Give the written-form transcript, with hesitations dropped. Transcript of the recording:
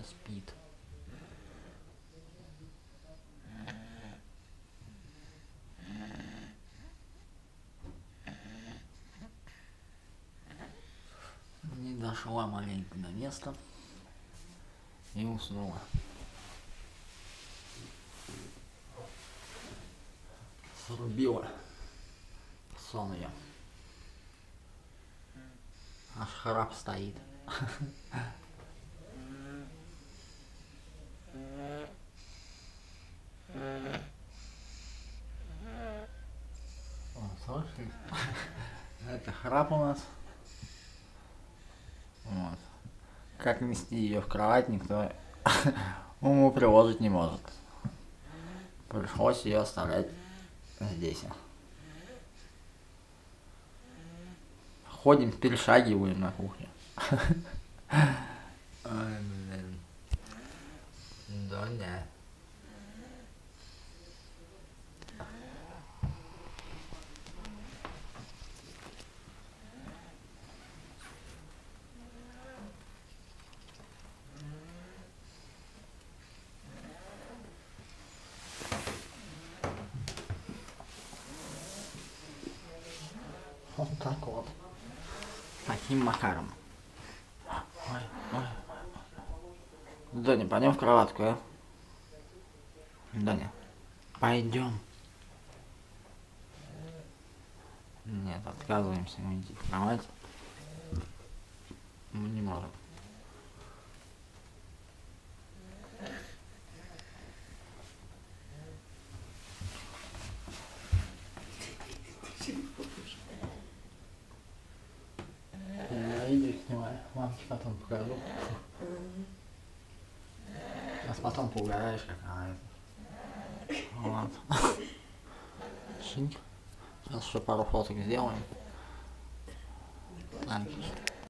спит. Не дошла маленько до места и уснула. Срубила сон ее. Аж храп стоит. О, слышишь? Это храп у нас. Вот. Как нести ее в кровать, никто уму приложить не может. Пришлось ее оставлять здесь. Ходим, перешагиваем на кухне. Ой, блин. Доня. Вот так вот. Таким макаром. Ой, ой. Доня, пойдем в кроватку, а? Доня, пойдем. Нет, отказываемся мы идти в кровать. Мы не можем. Видео снимай, мамке потом покажу. Сейчас потом поугараешь, какая это. Вот. Шинь. Сейчас еще пару фоток сделаем. Так.